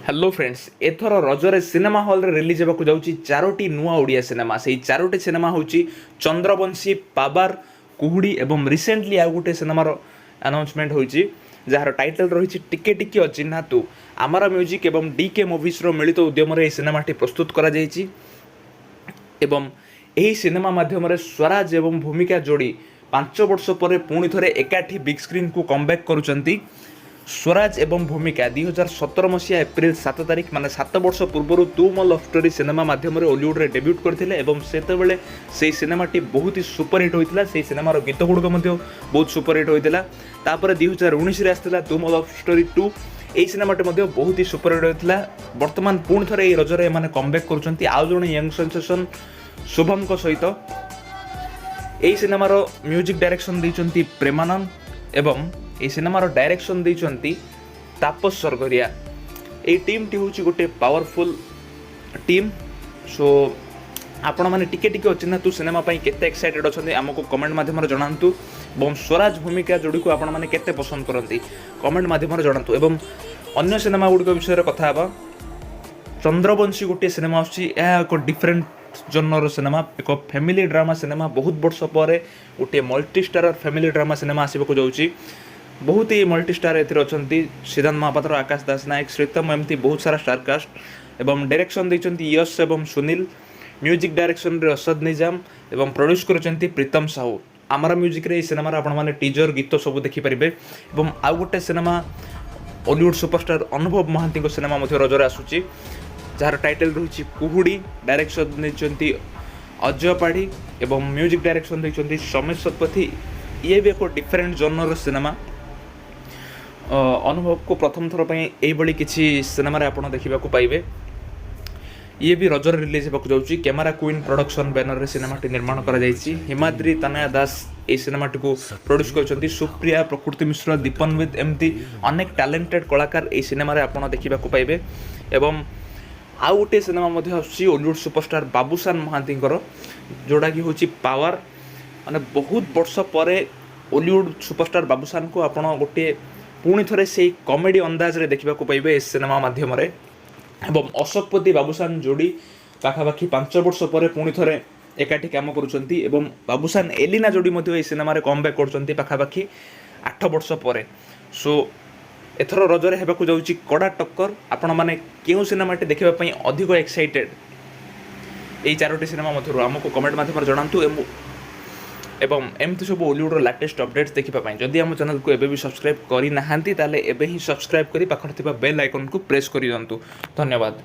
Hello friends एथर रजरे cinema hall रे release होगा जाऊँगी चारोटी नुआ ओडिया सिनेमा से चारोटी सिनेमा हूँ चंद्रवंशी पाबार कुहुड़ी एवं रिसेंटली आउ गोटे सिनेमार अनाउंसमेंट होती जार टाइटल रही टिके टिके अचिन्हा तू आमार म्यूजिक एवं डीके मूवीज मिलित उद्यम सिनेमाटी प्रस्तुत करा एवं यही सिनेमा माध्यम स्वराज एवं भूमिका जोड़ी 5 वर्ष पर पुणी थे एकाठी बिग स्क्रीन को कमबैक करुँच स्वराज एवं भूमिका 2017 मसीहा एप्रिल 7 तारिख माने 7 वर्ष पूर्व तू मो लव स्टोरी सिनेमा माध्यम ओलीवुड रे डेब्यूट करथिले एवं सेतेबेले से सिनेमाटी बहुत ही सुपरहिट होइतिला से सिनेमार गीत गुड़क बहुत सुपरहिट होइतिला तापर 2019 रे आस्तिला तू मो लव स्टोरी 2 एई सिनेमाटी बहुत ही सुपरहिट होइतिला वर्तमान पूर्ण थरे एई रजरे माने कमबैक करूछंती आउ जणे यंग सेंसेशन शुभम को सहित एई सिनेमार म्यूजिक डायरेक्शन दैचंती प्रेमानंद एवं ये सिनेमार डायरेक्शन देइचंती तापस सरगरिया। ये टीम टी हूँ गोटे पावरफुल टीम सो आपण मैंने टिके टिके अचिन्हा तू सिनेमा केते एक्साइटेड अच्छे आमको कमेंट माध्यम जनातु और स्वराज भूमिका जोड़ी को आपण मैंने केते पसंद करती कमेंट माध्यम जनातु एवं अन्य सिनेमा गुड़िक विषय कथा चंद्रवंशी गोटे सिनेमा एक डिफरेंट जनर सिनेमा एक फैमिली ड्रामा सिनेमा बहुत वर्ष पर गोटे multi star family drama cinema आसवाक जाऊँगी बहुत ही मल्टी स्टार एथिर अछंती सिद्धांत महापात्र आकाश दास नायक श्रीतम एमती बहुत सारा स्टार कास्ट एवं डायरेक्शन देइचंती यश एवं सुनील म्यूजिक डायरेक्शन रे असद निजाम एवं प्रोड्यूस करचंती प्रीतम साहू आमरा म्यूजिक रे सिनेमा आपण माने टीजर गीत सब देखि परिबे एवं आउ गोटे सिनेमा बॉलीवुड सुपरस्टार अनुभव महांती को सिनेमा मध्य रजरे आसुची जार टाइटल रही कुहुड़ी डायरेक्शन देइचंती अजय पाढ़ी एवं म्यूजिक डायरेक्शन देइचंती समेश शतपथी ये भी एक डिफरेंट जनर सिनेमा अनुभव को प्रथम थर पर किसी सिनेमा आप देखा पाइबे ये भी रजर रिलीज होगा जाऊँगी कैमरा क्वीन प्रोडक्शन बैनर सिनेमाटी निर्माण कर हिमाद्री तनया दास ये सिनेमाटी को प्रोड्यूस कर सुप्रिया प्रकृति मिश्र दीपनविद एमती अनेक टैलेंटेड कलाकार ये सिनेमा आप देखा पाइबे एवं आउ गोटे सिनेमा हॉलीवुड सुपरस्टार बाबूसान महांती जोड़ा कि हूँ पावर माने बहुत वर्ष पर हॉलीवुड सुपरस्टार बाबूसान को आप गोटे पुणी थे से कॉमेडी अंदाज रे देखा पाइबे इस सिनेमा माध्यम एवं अशोकपति बाबूसान जोड़ी पाखापाखि 5 वर्ष पर पुणी थे एकाठी काम करुँच बाबूसान एलिना जोड़ी सिनेमा कमबैक कर पाखापाखि 8 वर्ष पर सो एथर रजरे होगा जाऊँगी कड़ा टक्कर आपण मैंने क्यों सिनेमाटी देखापी अधिक एक्साइटेड यही 4टी सिनेमा मध्य आमको कमेंट माध्यम जनातु एवं एमती सब हॉलीवुड लेटेस्ट अपडेट्स देखा जदि आम चैनल को एबे भी सब्सक्राइब करना ताले एबे ही सब्सक्राइब करी पाखर थिबा बेल आइकन को प्रेस कर दियंतु। धन्यवाद।